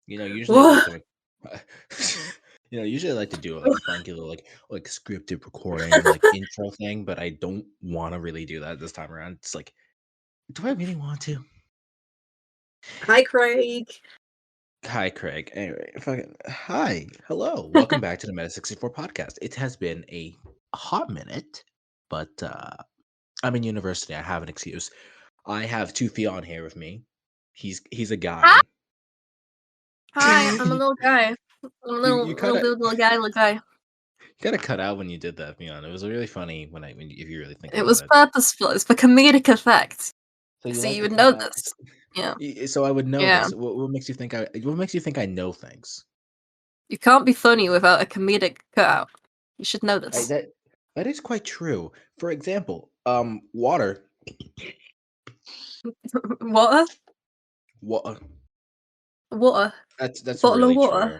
Usually I like What? to usually I like to do like a funky little like scripted recording like intro thing, but I don't want to really do that this time around. It's like, do I really want to? Hi, Craig. Hi, Craig. Anyway, hi, hello, welcome back to the meta64 podcast. It has been a hot minute, but I'm in university. I have an excuse. I have TooFfion here with me. He's a Hi, guy. hi. I'm a little guy. I'm a you little, you little, gotta little guy, little guy. you gotta cut out when you did that, Fion. It was really funny if you really think It about was it. purposeful. It's for comedic effect. So you So like you to would cut know out. this. Yeah, So I would know yeah. this. What makes you think What makes you think I know things? You can't be funny without a comedic cutout. You should know I, this. that that is quite true. For example, water. Water, Water. water, That's bottle of really water. true.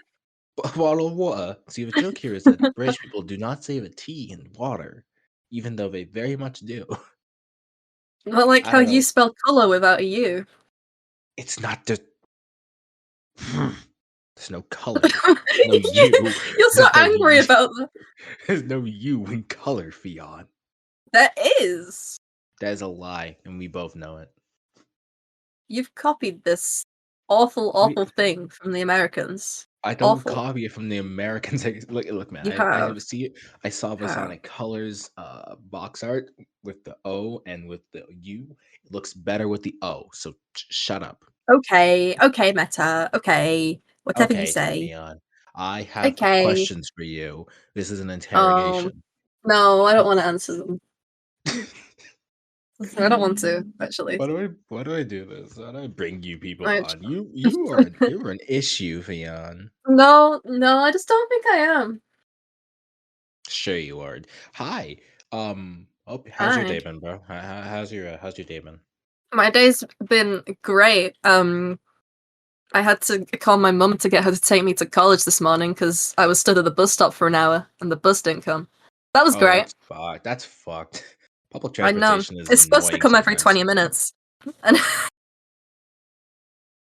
A bottle of water. See, the joke here is that British people do not say the T in water, even though they very much do. Not like I how don't you know. spell color without a U. It's not just. There's no color. No you. You're so There's no angry you. about that. There's no you in color, Fion. There is. That is a lie, and we both know it. You've copied this awful, We, awful thing from the Americans. I don't Awful. copy it from the Americans. Look, man. You I have. see it. I saw Have. Masonic Colors box art with the O and with the U. It looks better with the O. So shut up. Okay, okay, Meta. Okay, whatever you Okay, say. Tufion. I have Okay. questions for you. This is an Um, interrogation. no, I don't want to answer them. I don't want to, actually. Why do I do this? Why do I bring you people I, on? You're an issue, Fion. no, no, I just don't think I am. Sure you are. Hi. How's your Hi. day been, bro? How's your day been? My day's been great. I had to call my mum to get her to take me to college this morning because I was stood at the bus stop for an hour and the bus didn't come. That was Oh, great. that's fucked. That's fucked. Public I know. transportation is It's supposed to annoying come every sometimes. 20 minutes. And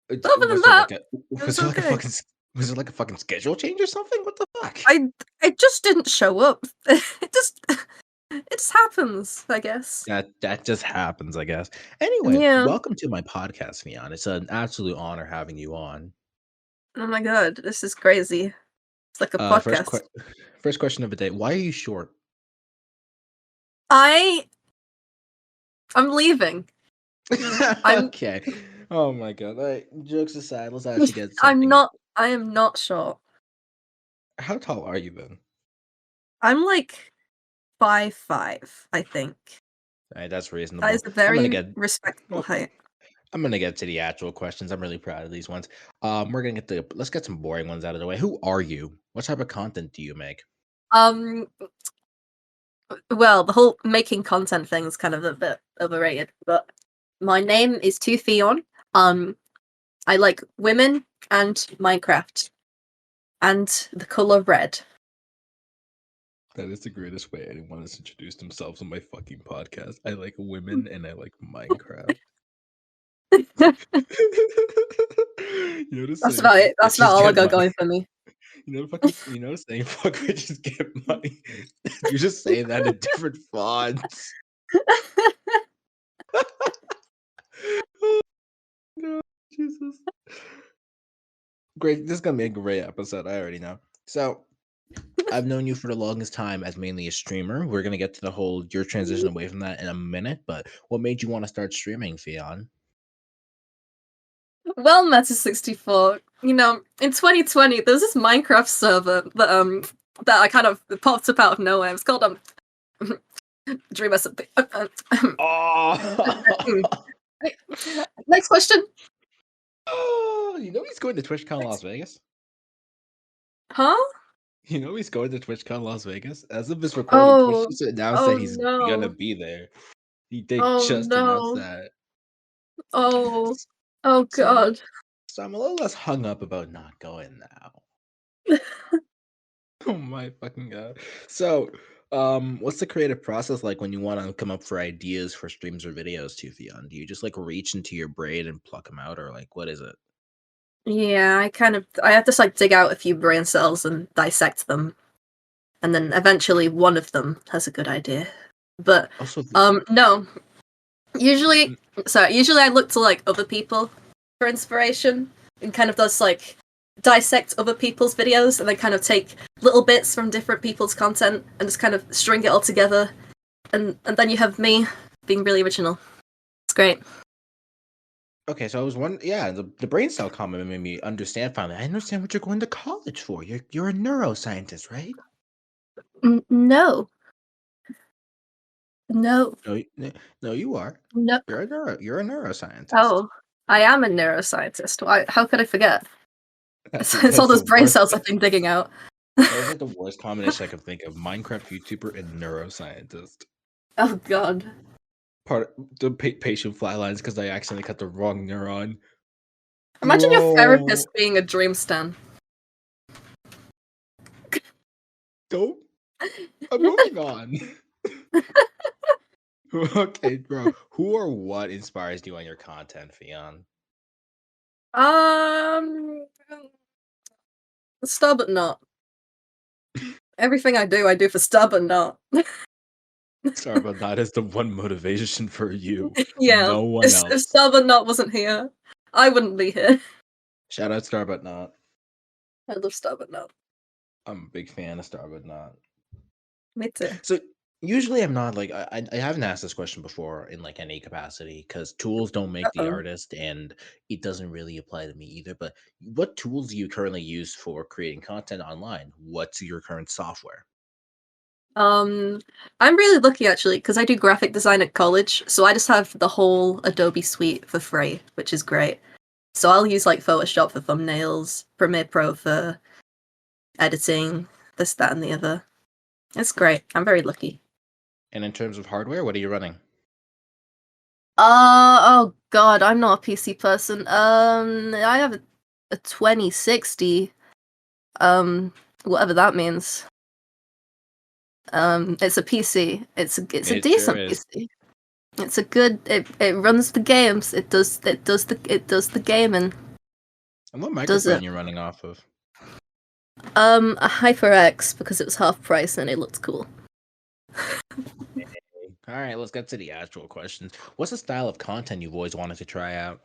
It- other than Was there that, like a it was was there like a okay. fucking was there like a fucking schedule change or something? What the fuck? I just didn't show up. It just happens, I guess. That just happens, I guess. Anyway, Yeah. welcome to my podcast, Neon. It's an absolute honor having you on. Oh my god, this is crazy. It's like a Uh, first podcast. que- first question of the day. Why are you short? I I'm leaving. I'm Okay. Oh my god. All right, jokes aside, let's actually get I'm something. not I am not short. How tall are you then? I'm like 5'5", I think. All right, that's That is reasonable. a very respectable Well, height. I'm gonna get to the actual questions. I'm really proud of these ones. Let's get some boring ones out of the way. Who are you? What type of content do you make? Um well, the whole making content thing is kind of a bit overrated, but my name is TooFfion. I like women and Minecraft and the color red. That is the greatest way anyone has introduced themselves on my fucking podcast. I like women and I like Minecraft. You know the That's saying about fuck it. That's about bitches all I get got money. going for me. You know the saying fuck bitches get money. You're just saying that in different fonts. Oh no, Jesus. Great. This is gonna be a great episode. I already know. So I've known you for the longest time as mainly a streamer. We're gonna get to the whole your transition away from that in a minute, but what made you want to start streaming, Fion? Well, meta64, in 2020, there's this Minecraft server that I kind of it popped up out of nowhere. It's called Dreamer something. Oh, Next question. oh, you know he's going to TwitchCon Las Vegas. Huh? You know he's going to TwitchCon Las Vegas. As of this recording, Twitch Oh, just announced that oh he's gonna no. be there. They Oh just announced no. that. Oh. Oh So I'm a, god. so I'm a little less hung up about not going now. Oh my fucking god. So, what's the creative process like when you want to come up for ideas for streams or videos, Tufion? Do you just like reach into your brain and pluck them out, or like what is it? Yeah, I have to like dig out a few brain cells and dissect them, and then eventually one of them has a good idea. But Also, no, usually usually I look to like other people for inspiration and kind of just like dissect other people's videos and then kind of take little bits from different people's content and just kind of string it all together, and then you have me being really original. It's great. okay, so I was one. Yeah, the brain cell comment made me understand finally. I understand what you're going to college for. You're a neuroscientist, right? No, no, No, no, you are. no. You're a neuroscientist. Oh, I am a neuroscientist. Why? How could I forget? It's all That's those the brain worst. cells I've been digging out. That is like the worst combination I can think of. Minecraft YouTuber and neuroscientist. Oh god. Part the patient flatlines because I accidentally cut the wrong neuron. Imagine your Bro, therapist being a dream stan. don't. I'm moving on. Okay, bro. Who or what inspires you on your content, Fion? Um, Star but not. Everything I do for Star but not. Sorry about that. Is the one motivation for you. Yeah, No one if else. Star but not wasn't here, I wouldn't be here. Shout out Star but not. I love Star but not. I'm a big fan of Star but not. Me too. So usually I'm not like I haven't asked this question before in like any capacity because tools don't make the Uh-oh. artist and it doesn't really apply to me either. But what tools do you currently use for creating content online? What's your current software? Um, I'm really lucky actually because I do graphic design at college, so I just have the whole Adobe suite for free, which is great. So I'll use like Photoshop for thumbnails, Premiere Pro for editing, this, that, and the other. It's great. I'm very lucky. And in terms of hardware, what are you running? Oh god, I'm not a PC person. I have a 2060. Whatever that means. It's a PC. It's a It sure decent is. PC. It's a good. It runs the games. It does the gaming. And what Does microphone it? you running off of? A HyperX because it was half price and it looked cool. All right, let's get to the actual questions. What's the style of content you've always wanted to try out?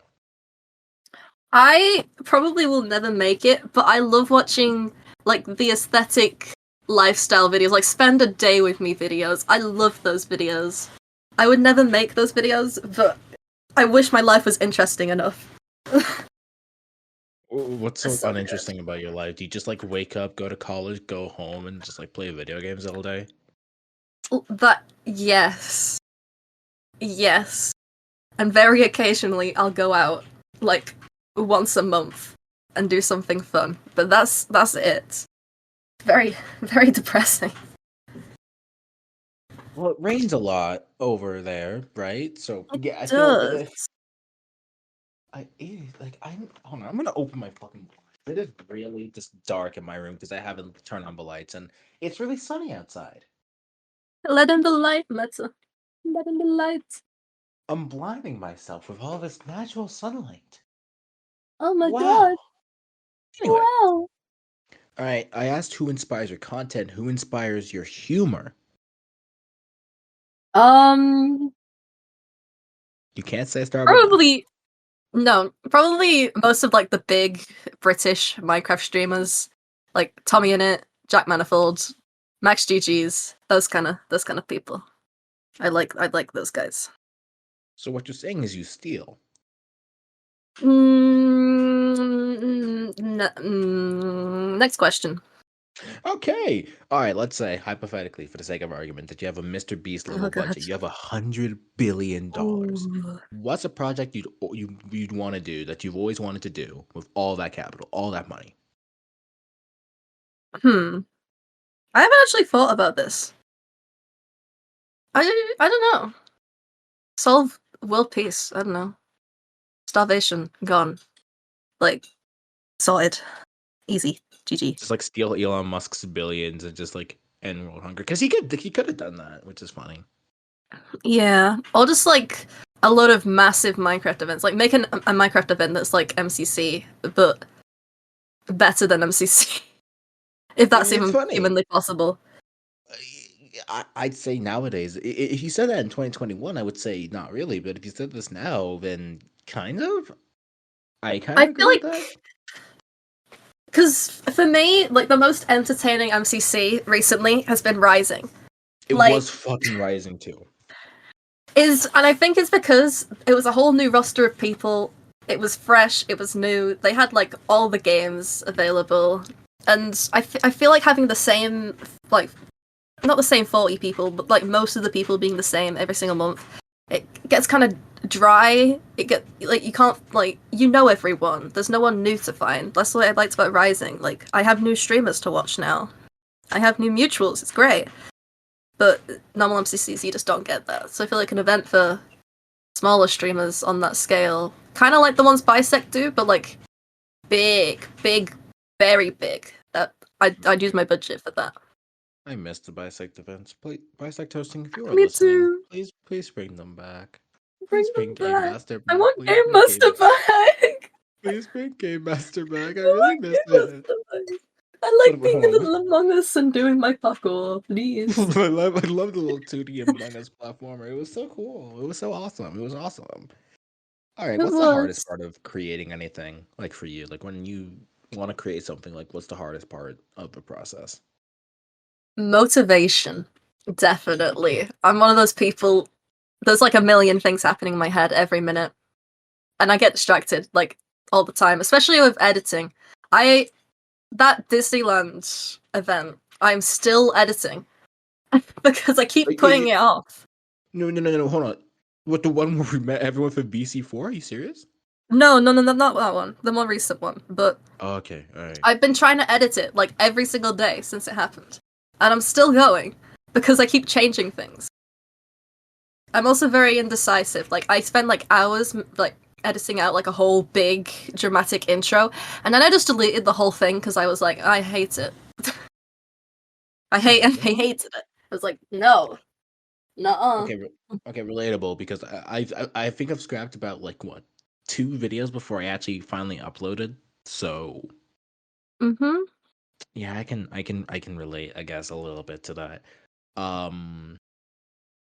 I probably will never make it, but I love watching like the aesthetic lifestyle videos, like spend a day with me videos. I love those videos. I would never make those videos, but I wish my life was interesting enough. What's It's so so good. uninteresting about your life? Do you just like wake up, go to college, go home, and just like play video games all day? That yes, yes, and very occasionally I'll go out like once a month and do something fun, but that's it. Very very depressing. Well, it rains a lot over there, right? So It yeah, I feel does. it is like I'm. Hold on, I'm gonna open my fucking. It is really just dark in my room because I haven't turned on the lights, and it's really sunny outside. Let in the light, Meta. Let in the light. I'm blinding myself with all this natural sunlight. Oh my god. Wow. Anyway, Wow. all right. I asked who inspires your content. Who inspires your humor? Um, You can't say Star, but not. probably no. Probably most of like the big British Minecraft streamers, like Tommy Innit, Jack Manifold, Max GG's, those kind of people. I like those guys. So what you're saying is you steal. Next question. Okay. All right. Let's say hypothetically, for the sake of argument, that you have a Mr. Beast Oh level god. budget. You have $100 billion. Ooh. What's a project you'd want to do that you've always wanted to do with all that capital, all that money? Hmm. I haven't actually thought about this. I don't know. Solve world peace. I don't know. Starvation gone. Like sorted. Easy. GG. Just like steal Elon Musk's billions and just like end world hunger because he could have done that, which is funny. Yeah. Or just like a lot of massive Minecraft events. Like make a Minecraft event that's like MCC, but better than MCC, if I that's mean, it's even funny. humanly possible. I'd say nowadays, if you said that in 2021, I would say not really. But if you said this now, then kind of. I kind I of feel agree with that. like because for me, like the most entertaining MCC recently has been Rising. It Like was fucking Rising too. and I think it's because it was a whole new roster of people. It was fresh. It was new. They had like all the games available, and I feel like having the same like not the same 40 people, but like most of the people being the same every single month, it gets kind of dry. It get like you can't like you know everyone. There's no one new to find. That's what I liked about Rising. Like I have new streamers to watch now. I have new mutuals. It's great. But normal MCCs, you just don't get that. So I feel like an event for smaller streamers on that scale, kind of like the ones Bisect do, but like big, very big. That I'd use my budget for that. I missed the Bisect events. Bisect hosting, if you are Me listening, too. please bring them back. Bring Please bring them Game back. Master I back. want Please Game bring Game Master Master. back. Please bring Game Master back. I I really want miss Game it. Master back. I like But being hold in on, the Among Us and doing my parkour, please. I love the little 2D Among Us platformer. It was so cool. It was so awesome. It was awesome. All right, It what's the hardest was part of creating anything like for you? Like when you want to create something, like what's the hardest part of the process? motivation. Definitely. I'm one of those people. There's like a million things happening in my head every minute, and I get distracted like all the time, especially with editing. I that Disneyland event, I'm still editing because I keep putting it off. No. Hold on. What, the one where we met everyone for BC4? Are you serious? No, not that one. The more recent one. But Oh, okay, all right. I've been trying to edit it like every single day since it happened, and I'm still going because I keep changing things. I'm also very indecisive. Like I spend like hours like editing out like a whole big dramatic intro, and then I just deleted the whole thing because I was like, I hate it. I hated it. I was like, no, nuh-uh. Okay, okay, relatable because I think I've scrapped about like what 2 videos before I actually finally uploaded. So Mm-hmm. yeah, I can relate, I guess, a little bit to that. Um,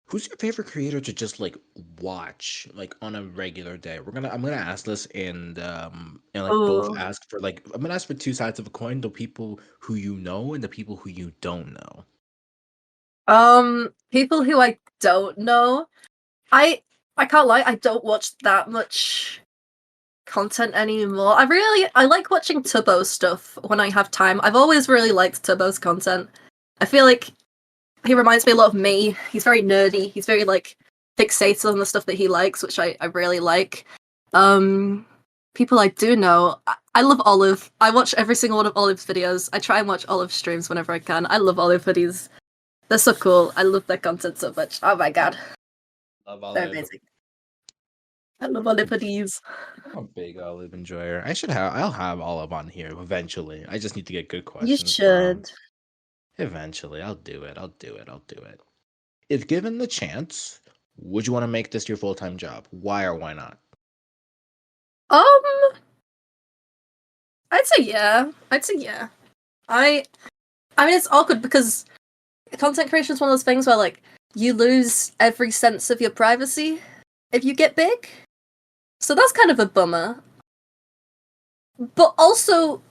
who's your favorite creator to just like watch like on a regular day? I'm gonna ask this and like both Oh. ask for like I'm gonna ask for 2 sides of a coin: the people who you know and the people who you don't know. People who I don't know. I I can't lie, I don't watch that much content anymore. I like watching Tubbo stuff when I have time. I've always really liked Tubbo's content. I feel like he reminds me a lot of me. He's very nerdy. He's very like fixated on the stuff that he likes, which I really like. Um People I do know, I love Olive. I watch every single one of Olive's videos. I try and watch Olive streams whenever I can. I love Olive hoodies. They're so cool. I love their content so much. Oh my god. Love They're Olive. amazing. I love Olive hoodies. I'm a big Olive enjoyer. I'll have Olive on here eventually. I just need to get good You questions from. should. Eventually, I'll do it. I'll do it. I'll do it. If given the chance, would you want to make this your full-time job? Why or why not? Um, I'd say yeah. I'd say yeah. I I mean it's awkward because content creation is one of those things where like you lose every sense of your privacy if you get big. So that's kind of a bummer. But also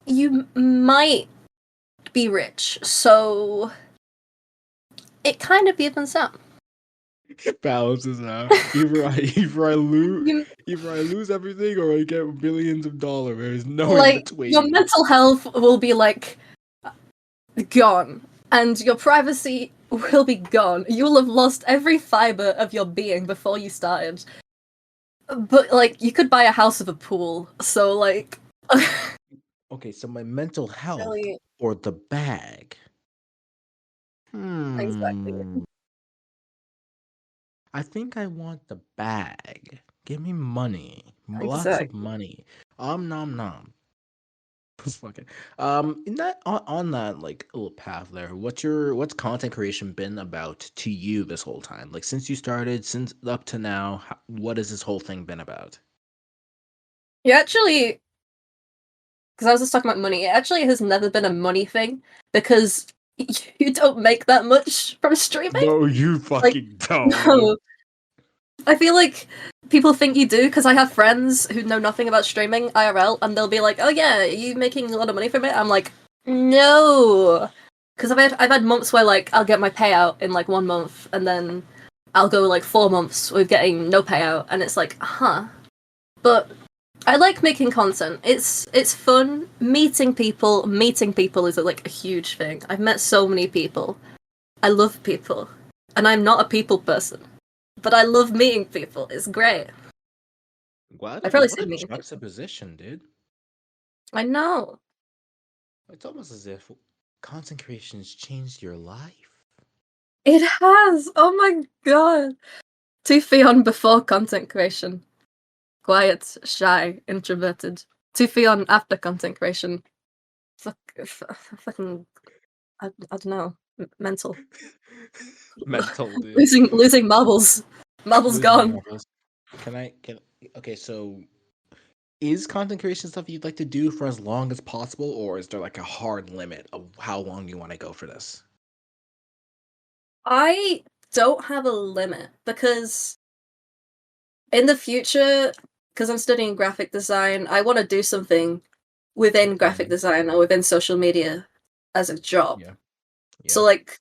you might be rich. So it kind of evens out. It balances out. You Either I lose everything or I get billions of dollars. There's no in like your between. mental health will be like gone and your privacy will be gone. You'll have lost every fiber of your being before you started. But like you could buy a house with a pool. So like Okay, so my mental health really or the bag? exactly. Hmm. I think I want the bag. Give me money. Lots of Exactly. money. Nom nom. Fuck it. In that on that like little path there, what's content creation been about to you this whole time? Like since you started, since up to now, what has this whole thing been about? You actually, because I was just talking about money, it actually has never been a money thing because you don't make that much from streaming. No, you Like, fucking don't. no. I feel like people think you do because I have friends who know nothing about streaming IRL and they'll be like, "Oh yeah, are you making a lot of money from it?" I'm like, "No." Because I've had months where like I'll get my payout in like 1 month and then I'll go like 4 months with getting no payout and it's like, huh. But I like making content. It's fun. Meeting people is like a huge thing. I've met so many people. I love people. And I'm not a people person. But I love meeting people. It's great. I probably What say a meeting people. juxtaposition, dude. I know. It's almost as if content creation has changed your life. It has. Oh my god. TooFfion before content creation. Quiet, shy, introverted. TooFfion after content creation. Fucking I don't know. Mental. Mental, dude. losing marbles. Marbles Losing gone. marbles. Can okay, so is content creation stuff you'd like to do for as long as possible, or is there like a hard limit of how long you want to go for this? I don't have a limit because in the future, because I'm studying graphic design, I want to do something within graphic Mhm. design or within social media as a job. Yeah, So yeah. like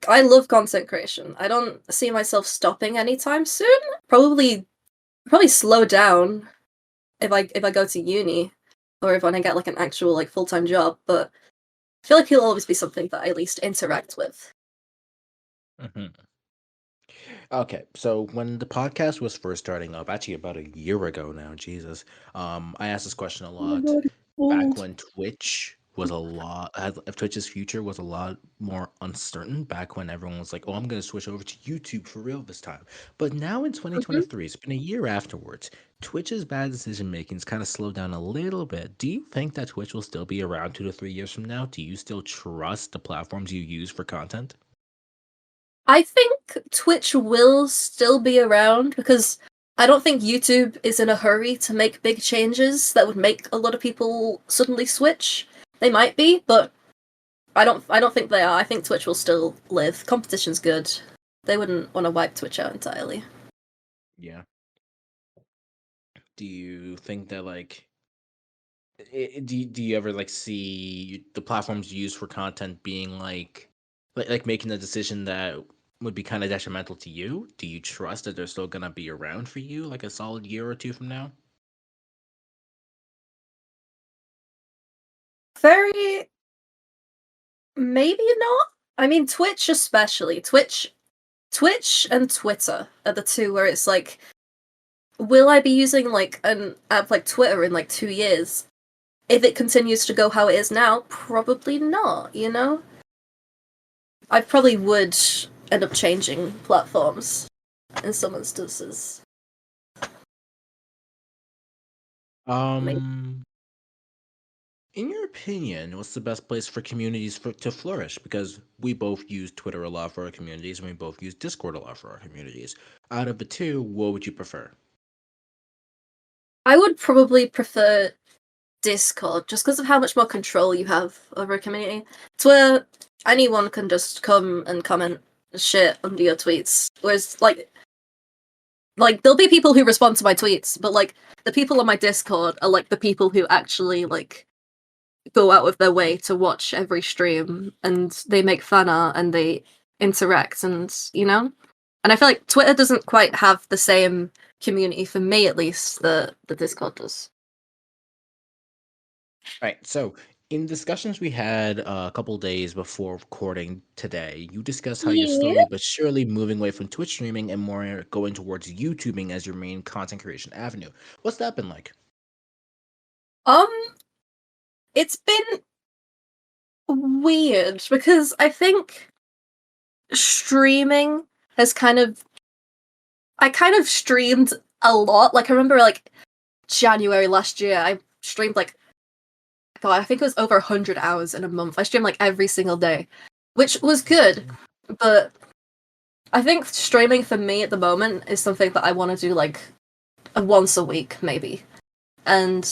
I love content creation. I don't see myself stopping anytime soon. Probably slow down if I go to uni or if when I get like an actual like full-time job, but I feel like it'll always be something that I at least interact with. Mhm. Okay, so when the podcast was first starting up, actually about a year ago now, Jesus, I asked this question a Oh my lot god, it's back old. when Twitch was a lot, if Twitch's future was a lot more uncertain, back when everyone was like, oh, I'm going to switch over to YouTube for real this time. But now in Mhm. 2023, it's been a year afterwards, Twitch's bad decision making's kind of slowed down a little bit. Do you think that Twitch will still be around 2 to 3 years from now? Do you still trust the platforms you use for content? I think Twitch will still be around because I don't think YouTube is in a hurry to make big changes that would make a lot of people suddenly switch. They might be, but I don't think they are. I think Twitch will still live. Competition's good. They wouldn't want to wipe Twitch out entirely. Yeah. Do you think that like do you ever like see the platforms you use for content being like making a decision that would be kind of detrimental to you? Do you trust that they're still gonna be around for you like a solid year or two from now? Very maybe not. I mean Twitch especially. Twitch and Twitter are the two where it's like will I be using like an app like Twitter in like 2 years? If it continues to go how it is now, probably not, you know? I probably would end up changing platforms in some instances. Maybe. Um, in your opinion, what's the best place for communities to flourish? Because we both use Twitter a lot for our communities, and we both use Discord a lot for our communities. Out of the two, what would you prefer? I would probably prefer Discord just because of how much more control you have over a community. It's where anyone can just come and comment shit under your tweets. Whereas like there'll be people who respond to my tweets, but like the people on my Discord are like the people who actually like go out of their way to watch every stream and they make fun art and they interact and and I feel like Twitter doesn't quite have the same community for me at least that the Discord does. Right. So, in discussions we had a couple days before recording today, you discussed how you're Yeah. slowly but surely moving away from Twitch streaming and more going towards YouTubing as your main content creation avenue. What's that been like? Um, it's been weird because I think streaming has I kind of streamed a lot. Like I remember like January last year I streamed like God, I think it was over 100 hours in a month. I streamed like every single day, which was good, but I think streaming for me at the moment is something that I want to do like once a week, maybe. And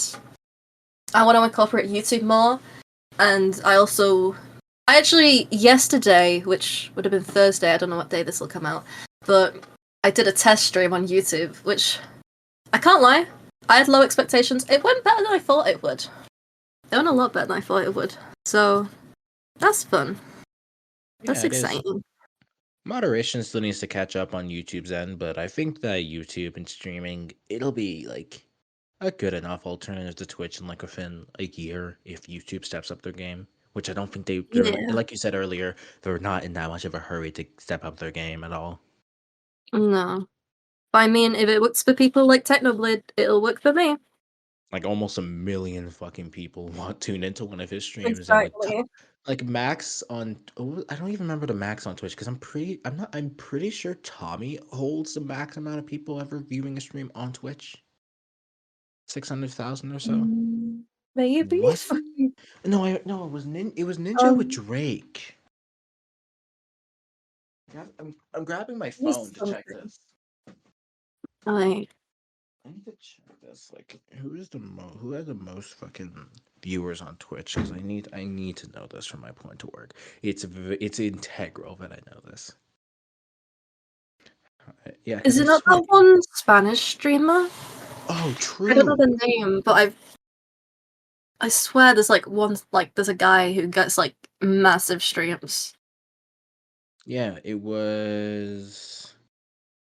I want to incorporate YouTube more. And I actually, yesterday, which would have been Thursday, I don't know what day this will come out, but I did a test stream on YouTube, which I can't lie, I had low expectations. It went better than I thought it would. It went a lot better than I thought it would. So, that's fun. That's Yeah, it is. exciting. Moderation still needs to catch up on YouTube's end, but I think that YouTube and streaming, it'll be like a good enough alternative to Twitch in like within a year if YouTube steps up their game. Which I don't think they're Yeah. like you said earlier, they're not in that much of a hurry to step up their game at all. No. I mean, if it works for people like Technoblade, it'll work for me. Like almost a million fucking people want tune into one of his streams, and Exactly. like max on I don't even remember the max on Twitch because I'm pretty sure Tommy holds the max amount of people ever viewing a stream on Twitch. 600,000 or so. Maybe. Was it? No, it was Ninja with Um, Drake. I'm grabbing my Here's phone to check something. this. I I need to check this. Like, who has the most fucking viewers on Twitch? Because I need to know this for my point to work. It's integral that I know this. Yeah, because Is I it not swear. that one Spanish streamer? Oh, I don't know true. the name, but I swear there's like there's a guy who gets like massive streams. Yeah, it was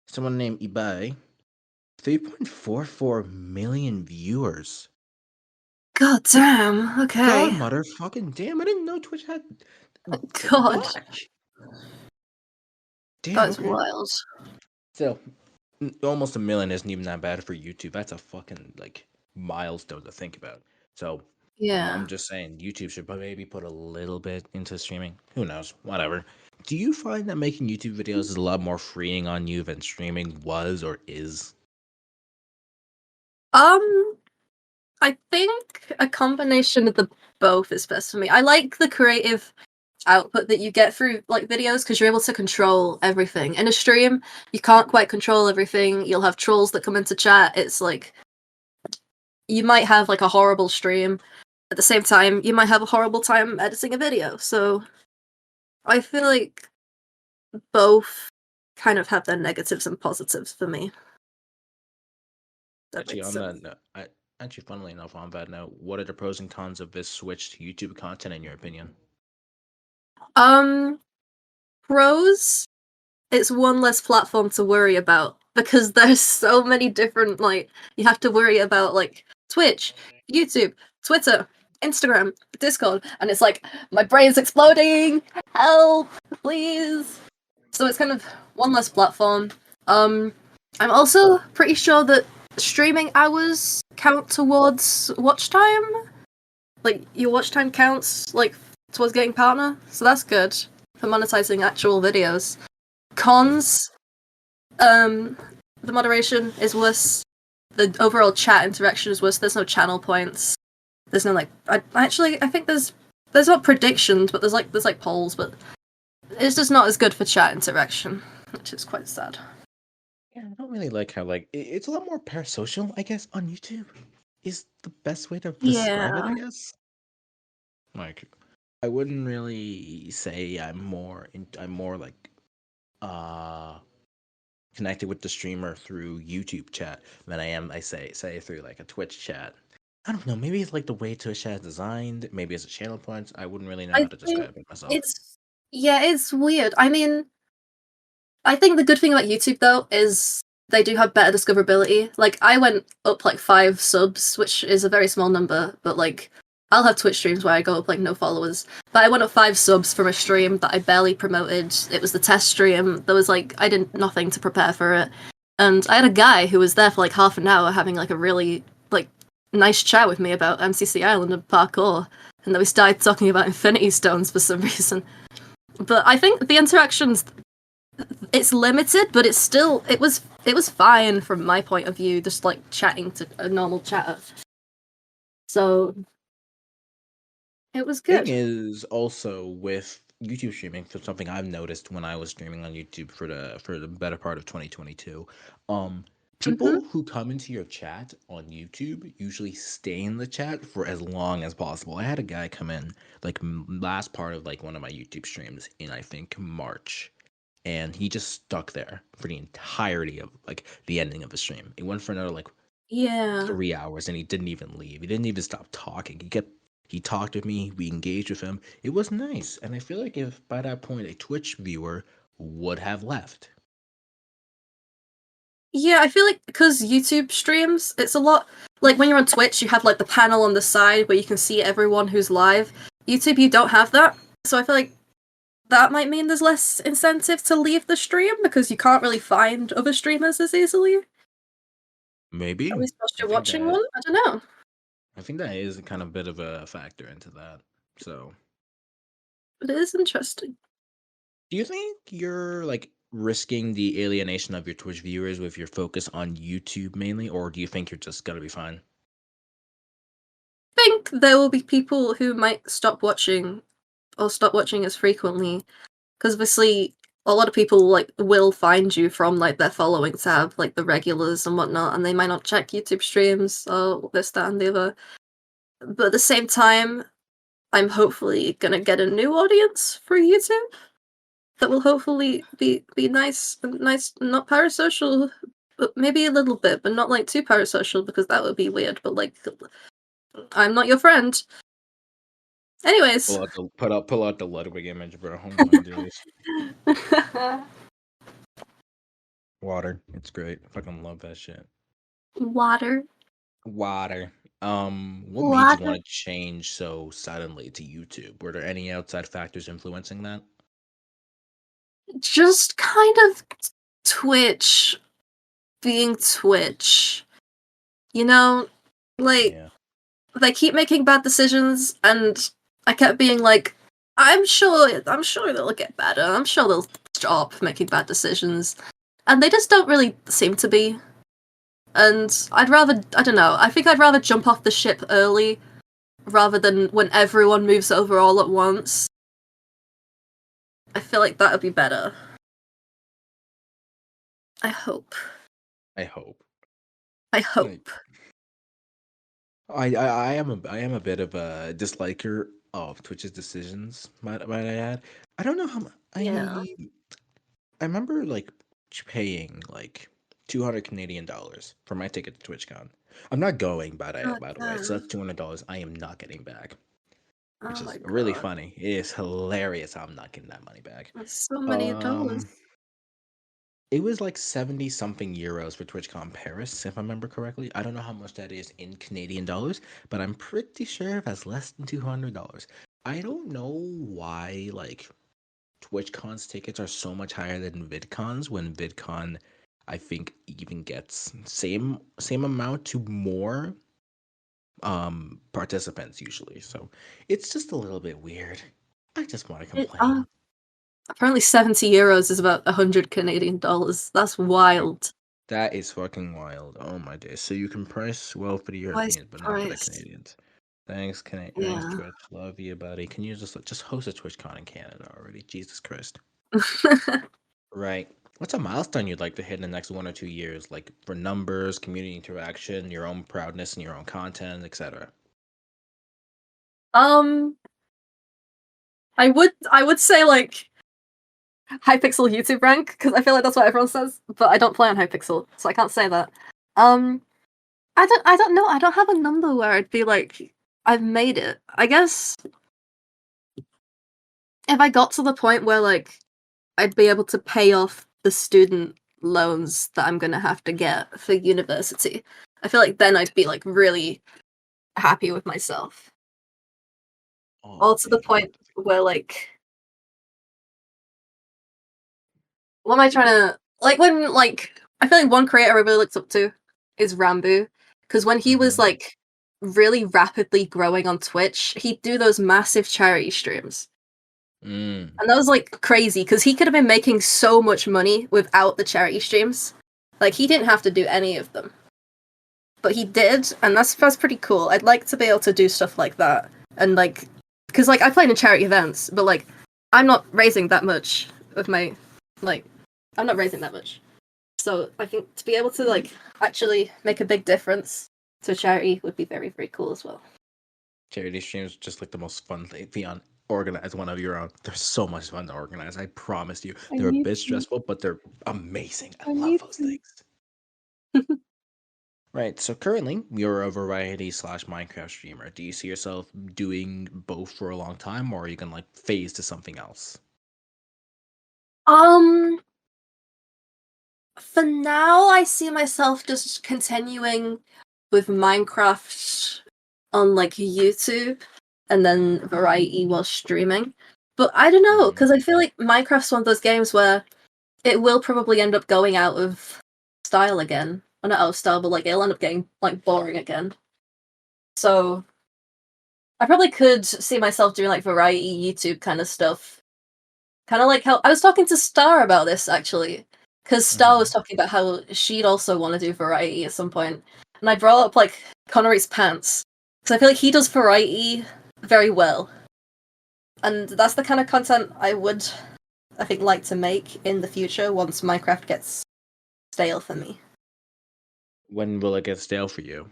someone named Ibai. 3.44 million viewers. God damn. God Okay. motherfucking damn! I didn't know Twitch had. God, Fuck. Damn. that's Okay. wild. So almost a million isn't even that bad for YouTube. That's a fucking like milestone to think about. So Yeah. I'm just saying YouTube should maybe put a little bit into streaming. Who knows? Whatever. Do you find that making YouTube videos is a lot more freeing on you than streaming was or is? Um, I think a combination of the both is best for me. I like the creative output that you get through like videos because you're able to control everything. In a stream, you can't quite control everything. You'll have trolls that come into chat. It's like you might have like a horrible stream. At the same time, you might have a horrible time editing a video. So I feel like both kind of have their negatives and positives for me. That Actually, makes on that sense. note, actually, funnily enough, on that note, what are the pros and cons of this switch to YouTube content in your opinion? Um, Pros, it's one less platform to worry about because there's so many different like you have to worry about like Twitch, YouTube, Twitter, Instagram, Discord, and it's like my brain's exploding. Help, please. So it's kind of one less platform. I'm also pretty sure that streaming hours count towards watch time. Like your watch time counts like towards getting partner, so that's good for monetizing actual videos. Cons, the moderation is worse. The overall chat interaction is worse. There's no channel points. There's no like. I think there's not predictions, but there's like polls, but it's just not as good for chat interaction, which is quite sad. Yeah, I don't really like how like it's a lot more parasocial, I guess, on YouTube is the best way to describe it, I Yeah, guess. Like I wouldn't really say I'm more like uh connected with the streamer through YouTube chat than I am I say through like a Twitch chat. I don't know, maybe it's like the way Twitch chat is designed, maybe it's a channel point. I wouldn't really know I how to think describe it myself. it's yeah, it's weird. I mean, I think the good thing about YouTube though is they do have better discoverability. Like I went up like 5 subs, which is a very small number, but like I'll have Twitch streams where I go up like no followers. But I went up 5 subs from a stream that I barely promoted. It was the test stream. There was like I did nothing to prepare for it. And I had a guy who was there for like half an hour having like a really like nice chat with me about MCC Island and parkour. And then we started talking about Infinity Stones for some reason. But I think the interactions it's limited, but it was fine from my point of view, just like chatting to a normal chatter. So It was Thing good. is also with YouTube streaming, for something I've noticed when I was streaming on YouTube for the better part of 2022, um, Hmm. people who come into your chat on YouTube usually stay in the chat for as long as possible. I had a guy come in like last part of like one of my YouTube streams in I think March, and he just stuck there for the entirety of like the ending of the stream. It went for another like Yeah. 3 hours and he didn't even leave. He didn't even stop talking. He talked with me, we engaged with him. It was nice. And I feel like if by that point a Twitch viewer would have left. Yeah, I feel like because YouTube streams, it's a lot like when you're on Twitch, you have like the panel on the side where you can see everyone who's live. YouTube, you don't have that. So I feel like that might mean there's less incentive to leave the stream because you can't really find other streamers as easily. At Maybe. least whilst I you're think watching that one. I don't know. I think that is kind of bit of a factor into that. So But it is interesting. do you think you're like risking the alienation of your Twitch viewers with your focus on YouTube mainly, or do you think you're just gonna be fine? I think there will be people who might stop watching or stop watching as frequently because obviously a lot of people like will find you from like their following tab, like the regulars and whatnot, and they might not check YouTube streams or this, that, and the other. But at the same time, I'm hopefully gonna get a new audience for YouTube that will hopefully be nice and nice, not parasocial, but maybe a little bit, but not like too parasocial because that would be weird. But like, I'm not your friend. Anyways. Pull out the Ludwig image, bro. Oh my days. Water. It's great. Fucking love that shit. Water. Water. What made you Water. want to change so suddenly to YouTube? Were there any outside factors influencing that? Just kind of Twitch being Twitch. You know, like Yeah. they keep making bad decisions and I kept being like, I'm sure they'll get better. I'm sure they'll stop making bad decisions. And they just don't really seem to be. And I don't know, I think I'd rather jump off the ship early rather than when everyone moves over all at once. I feel like that would be better. I hope. I hope. I Like, hope. I am a bit of a disliker of Twitch's decisions. Might I add? I don't know how Yeah. I remember like paying like 200 Canadian dollars for my ticket to TwitchCon. I'm not going, God by the way. So damn. that's $200 I am not getting back, which Oh my is really god. funny. It is hilarious how I'm not getting that money back. That's so many dollars. Um, it was like 70 something euros for TwitchCon Paris, if I remember correctly. I don't know how much that is in Canadian dollars, but I'm pretty sure that's less than $200. I don't know why like TwitchCon's tickets are so much higher than VidCon's when VidCon I think even gets same amount to more participants usually. So it's just a little bit weird. I just want to It, complain. apparently 70 euros is about 100 Canadian dollars. That's wild. That is fucking wild. Oh my days. So you can price well for the Twice Europeans, the but not for the price. Canadians. Thanks Yeah. Twitch. Love you, buddy. Can you just host a TwitchCon in Canada already? Jesus Christ. Right. What's a milestone you'd like to hit in the next 1 or 2 years, like for numbers, community interaction, your own proudness and your own content, etc.? um, I would say like Hypixel YouTube rank because I feel like that's what everyone says, but I don't play on Hypixel, so I can't say that. Um, I don't know. I don't have a number where I'd be like I've made it. I guess if I got to the point where like I'd be able to pay off the student loans that I'm gonna have to get for university. I feel like then I'd be like really happy with myself. All Oh, to the dude, point where like what am I trying to like when like I feel like one creator I really looked up to is Rambo because when he was mm-hmm. like really rapidly growing on Twitch, he'd do those massive charity streams. Mm. And that was like crazy because he could have been making so much money without the charity streams. Like he didn't have to do any of them. But he did, and that's pretty cool. I'd like to be able to do stuff like that and like because like I played in charity events, but like I'm not raising that much with my like I'm not raising that much. So I think to be able to like actually make a big difference to a charity would be very, very cool as well. Charity streams just like the most fun thing. Theon, organize one of your own. They're so much fun to organize. I promise you. I They're a need bit to. stressful, but they're amazing. I I love need those to. things. Right. So currently, you're a variety slash Minecraft streamer. Do you see yourself doing both for a long time, or are you gonna like phase to something else? Um, for now, I see myself just continuing with Minecraft on like YouTube and then variety while streaming. But I don't know, Mhm. because I feel like Minecraft's one of those games where it will probably end up going out of style again. Or not out of style, but like it'll end up getting like boring again. So I probably could see myself doing like variety YouTube kind of stuff. Kind of like how I was talking to Star about this actually, because Star was Mhm. talking about how she'd also want to do variety at some point, and I brought up like Connery's pants because I feel like he does variety very well, and that's the kind of content I would, I think, like to make in the future once Minecraft gets stale for me. When will it get stale for you?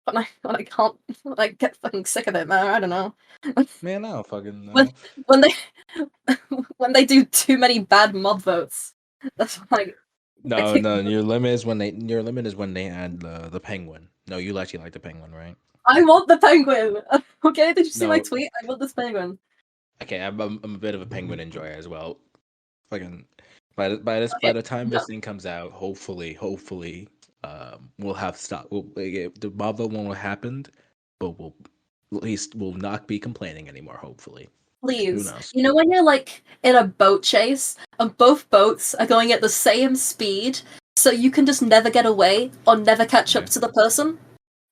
When I can't, when I get fucking sick of it, man. I don't know. Man, I don't fucking when know. when they when they do too many bad mob votes, that's like I No, take. no. Your limit is when they add the penguin. No, you actually like the penguin, right? I want the penguin. Okay, did you see my No. tweet? I want this penguin. Okay, I'm a bit of a penguin enjoyer as well. Fucking by Okay, the time no, this thing comes out, hopefully, we'll have stock. The Marvel won't have happened, but we'll at least will not be complaining anymore. Hopefully, who please. knows? You know when you're like in a boat chase and both boats are going at the same speed, so you can just never get away or never catch up Yeah, to the person?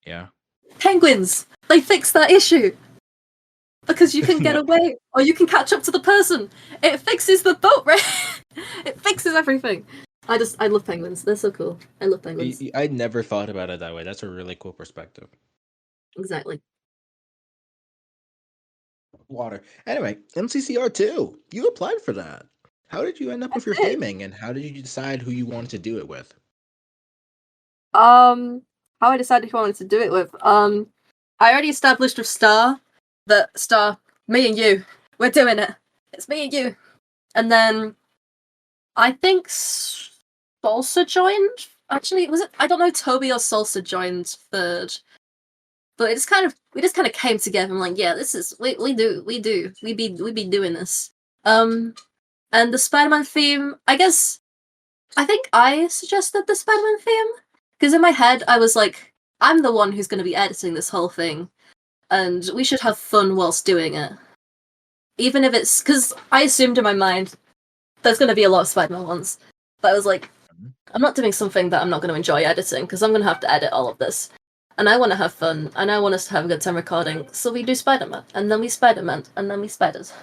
yeah. Penguins! They fixed that issue! Because you can get No, away or you can catch up to the person. It fixes the boat race. It fixes everything. I love penguins. They're so cool. I love penguins. I never thought about it that way. That's a really cool perspective. Exactly. Water. Anyway, MCCR two. You applied for that. How did you end up I with your did. theming, and how did you decide who you wanted to do it with? Um, how I decided who I wanted to do it with. I already established with Star that Star, me and you, we're doing it. It's me and you. And then I think Salsa joined. Actually, was it? I don't know. Toby or Salsa joined third, but we just kind of came together and like, yeah, this is we be doing this. Um, and the Spider-Man theme, I guess I think I suggested the Spider-Man theme because in my head I was like, I'm the one who's going to be editing this whole thing, and we should have fun whilst doing it. Even if it's because I assumed in my mind there's going to be a lot of Spider-Man ones, but I was like, Mhm. I'm not doing something that I'm not going to enjoy editing because I'm going to have to edit all of this. And I want to have fun, and I want us to have a good time recording. So we do Spider-Man, and then we Spider-Man, and then we Spiders.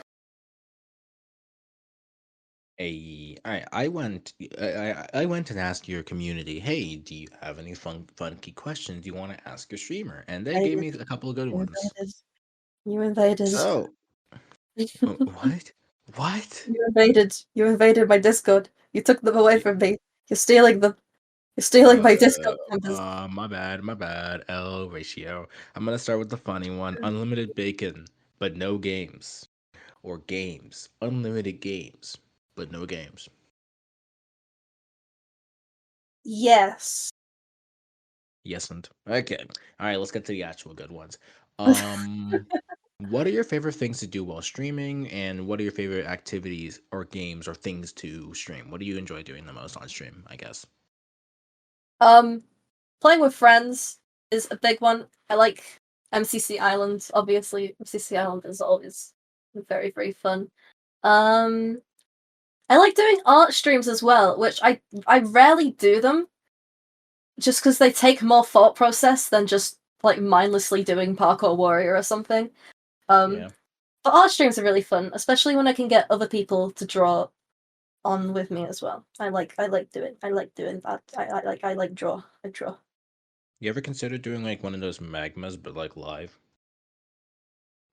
I went I went and asked your community, hey, do you have any funky questions you want to ask your streamer? And they gave Invaded. me a couple of good You ones. invaded. You invaded. So, what? What? You invaded. You invaded my Discord. You took them away from me. You're stealing them. You're stealing my Uh, Discord members. my bad. L ratio. I'm gonna start with the funny one. Unlimited bacon, but no games. Or games. Unlimited games, but no games. Yes. Yes, and okay. All right, let's get to the actual good ones. Um, what are your favorite things to do while streaming, and what are your favorite activities or games or things to stream? What do you enjoy doing the most on stream, I guess? um, Playing with friends is a big one. I like MCC Island, obviously. MCC Island is always very, very fun. Um, I like doing art streams as well, which I rarely do them just because they take more thought process than just like mindlessly doing Parkour Warrior or something. Um, Yeah. but art streams are really fun, especially when I can get other people to draw on with me as well. I like doing that. I like draw. I draw. You ever consider doing like one of those magmas, but like live?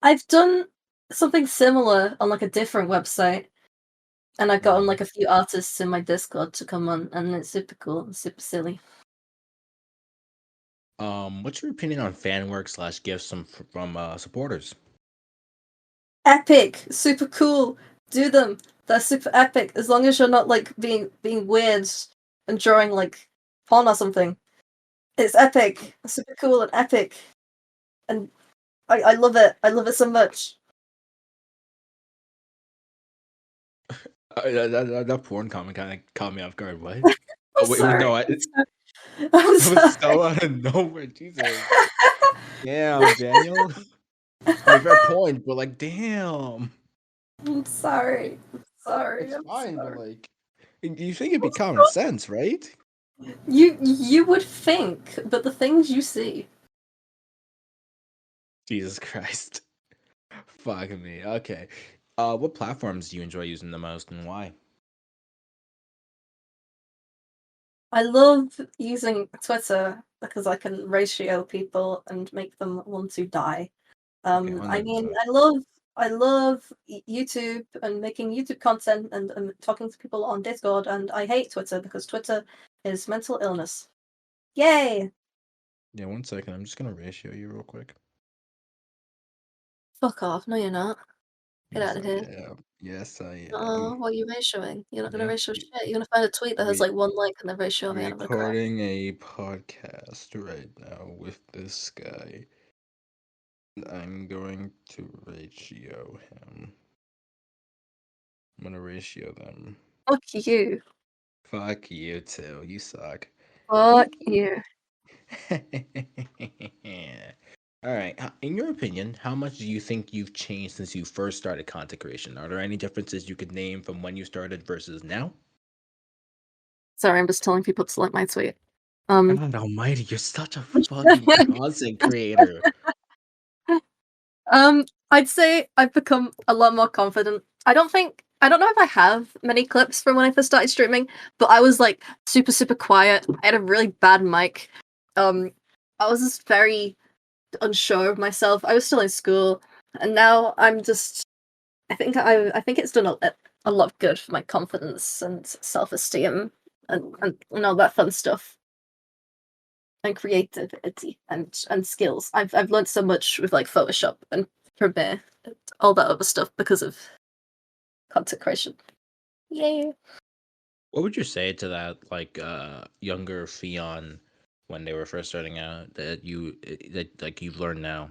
I've done something similar on like a different website, and I've gotten Mhm. like a few artists in my Discord to come on, and it's super cool and super silly. What's your opinion on fan work slash gifts from supporters? Epic, super cool. Do them. They're super epic. As long as you're not like being weird and drawing like porn or something. It's epic. Super cool and epic. And I love it. I love it so much. That porn comment kind of caught me off guard. What? I'm Oh wait, sorry. no, I'm sorry. I'm that was sorry. so out of nowhere. Jesus, damn, Daniel. I mean, fair point, but like, damn, I'm sorry. I'm sorry. it's I'm fine. But sorry. like, you think it'd be What's common wrong? sense, right? You would think, but the things you see. Jesus Christ, fuck me. Okay, what platforms do you enjoy using the most, and why? I love using Twitter because I can ratio people and make them want to die. Okay, I mean, 100%. I love YouTube and making YouTube content and talking to people on Discord, and I hate Twitter because Twitter is mental illness. Yay! Yeah, 1 second. I'm just gonna ratio you real quick. Fuck off. No, you're not. Get Yes, out of I here. am. Yes, I Oh, am. what are you ratioing? You're not gonna Yep. ratio shit. You're gonna find a tweet that has Re like one like and then ratio me and I'm gonna cry. recording a podcast right now with this guy. I'm going to ratio him. I'm gonna ratio them. Fuck you. Fuck you too. You suck. Fuck you. All right. In your opinion, how much do you think you've changed since you first started content creation? Are there any differences you could name from when you started versus now? Sorry, I'm just telling people to like my tweet. Um God almighty, you're such a fucking content creator. I'd say I've become a lot more confident. I don't know if I have many clips from when I first started streaming, but I was like super, super quiet. I had a really bad mic. Um, I was just very unsure of myself. I was still in school, and now I'm just. I think it's done a lot of good for my confidence and self esteem and all that fun stuff and creativity and skills. I've learned so much with like Photoshop and Premiere and all that other stuff because of content creation. Yay. What would you say to that, like, younger Fion when they were first starting out that like you've learned now?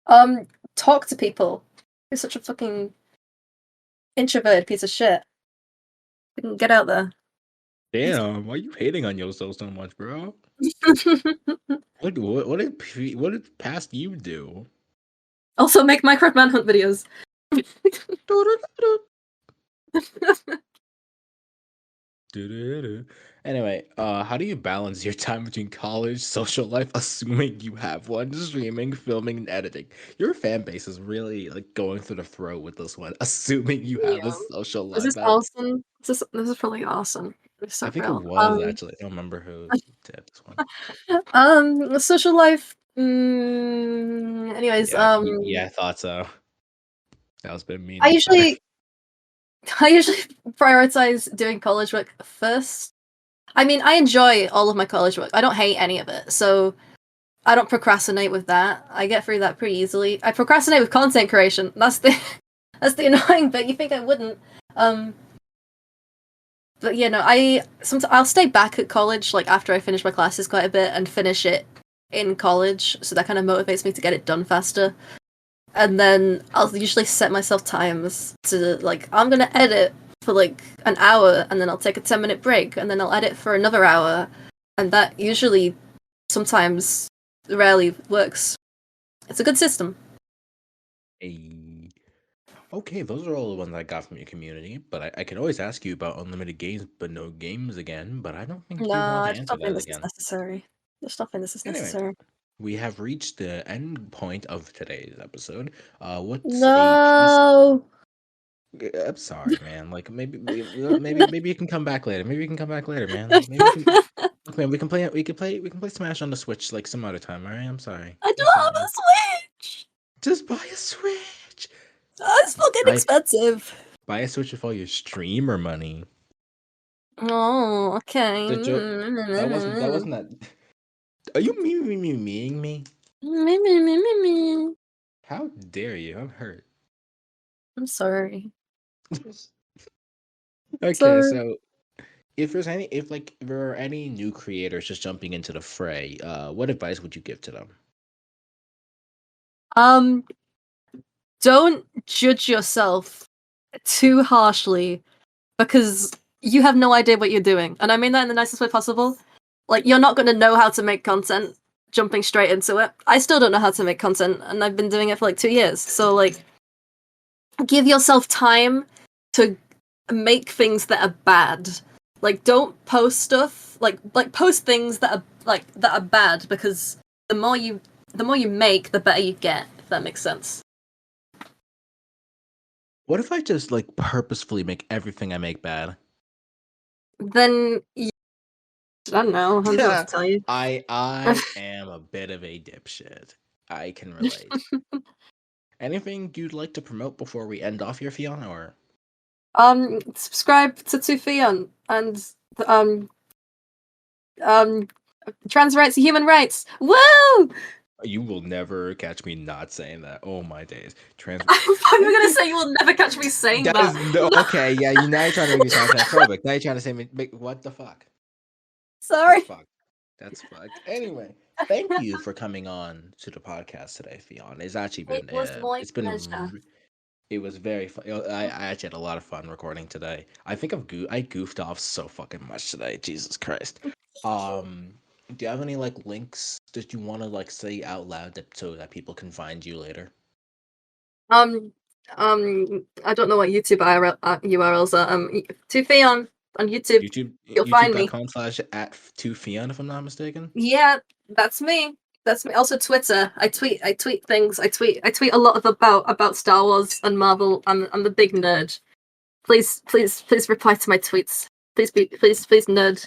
Um, talk to people. You're such a fucking introverted piece of shit. You can get out there. Damn, why you hating on yourself so much, bro? What did past you do? Also, make Minecraft Manhunt videos. Doo-doo-doo. Anyway, how do you balance your time between college, social life, assuming you have one, streaming, filming, and editing? Your fan base is really like going through the throat with this one, assuming you have a Yeah. social This life. is awesome. This is really awesome. It's I so think it real. was actually. I don't remember who did this one. Social life. Anyways, Yeah, I thought so. That was been mean. I I'm sorry. usually I usually prioritize doing college work first. I mean, I enjoy all of my college work. I don't hate any of it, so I don't procrastinate with that. I get through that pretty easily. I procrastinate with content creation. That's the that's the annoying bit. You think I wouldn't? Um, but yeah, no, I'll stay back at college like after I finish my classes quite a bit and finish it in college, so that kind of motivates me to get it done faster. And then I'll usually set myself times to like I'm gonna edit for like an hour and then I'll take a 10-minute break and then I'll edit for another hour, and that usually sometimes rarely works. It's a good system. Hey. Okay, those are all the ones I got from your community, but I can always ask you about unlimited games, but no games again, but I don't think No, you want to I just answer don't think that this is again. necessary. I just don't think this is Anyway, necessary. we have reached the end point of today's episode. What's a piece? No. I'm sorry, man. Like maybe you can come back later. Maybe you can come back later, man. Maybe you can. Look, man, we can play Smash on the Switch like some other time. All right, I'm sorry. I I'm don't have sorry. a Switch. Just buy a Switch. It's fucking Buy, expensive. buy a Switch with all your streamer money. Oh, okay. The joke that wasn't that. Are you memeing me? How dare you? I'm hurt. I'm sorry. Okay, Sorry. so if there are any new creators just jumping into the fray, what advice would you give to them? Um, don't judge yourself too harshly because you have no idea what you're doing. And I mean that in the nicest way possible. Like, you're not going to know how to make content jumping straight into it. I still don't know how to make content, and I've been doing it for like 2 years. So, like, give yourself time to make things that are bad. Like, don't post stuff like post things that are bad, because the more you make, the better you get, if that makes sense. What if I just like purposefully make everything I make bad? Then I don't know. I don't know what to tell you. I am a bit of a dipshit. I can relate. Anything you'd like to promote before we end off your Fiona, or Subscribe to TooFfion and um trans rights and human rights. Woo! you will never catch me not saying that. Oh my days. I thought you were gonna say you will never catch me saying That that. is no okay, yeah, now you're trying to make me sound transphobic. Now you're trying to say me what the fuck? That's Sorry. fucked. That's fucked. Anyway, thank you for coming on to the podcast today, Fiona. It's actually It been was my pleasure. it was very fun. I actually had a lot of fun recording today. I think I goofed off so fucking much today. Jesus Christ. Do you have any like links that you want to like say out loud so that people can find you later? Um, I don't know what YouTube URLs are. TooFfion on YouTube. You'll find me. YouTube.com/ at TooFfion, if I'm not mistaken. Yeah, that's me. That's me. Also Twitter. I tweet things. I tweet a lot of about Star Wars and Marvel. I'm a big nerd. Please reply to my tweets. Please nerd.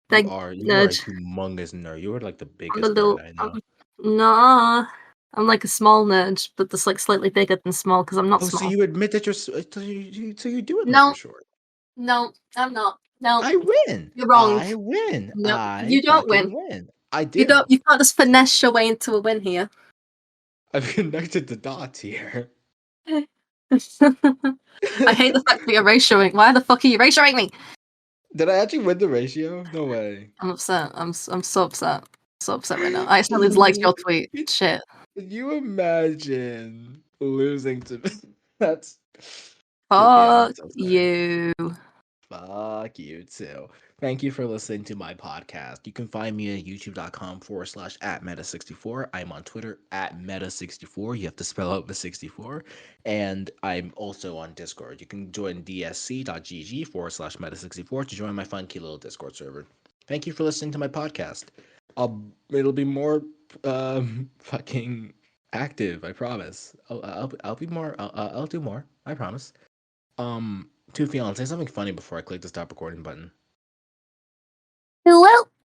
Thank You are a nerd. humongous nerd. You are like the I'm a biggest nerd little. I know. Nah. I'm like a small nerd, but just like slightly bigger than small because I'm not Oh, so small. you admit that so you do admit you're No, short. no, I'm not. No, I win. you're wrong. I win. No, I you don't fucking win. win. I You don't. do. You can't just finesse your way into a win here. I've connected the dots here. I hate the fact that you're ratioing. Why the fuck are you ratioing me? Did I actually win the ratio? No way. I'm upset. I'm so upset. So upset right now. I accidentally liked Can your tweet. Shit. you imagine losing to that's Sophia, I'm Fuck so sorry. you. Fuck you too. Thank you for listening to my podcast. You can find me at youtube.com/ at meta64. I'm on Twitter at meta64. You have to spell out the 64. And I'm also on Discord. You can join dsc.gg/ meta64 to join my funky little Discord server. Thank you for listening to my podcast. It'll be more fucking active, I promise. I'll be more I'll do more, I promise. TooFfion, say something funny before I click the stop recording button. Well,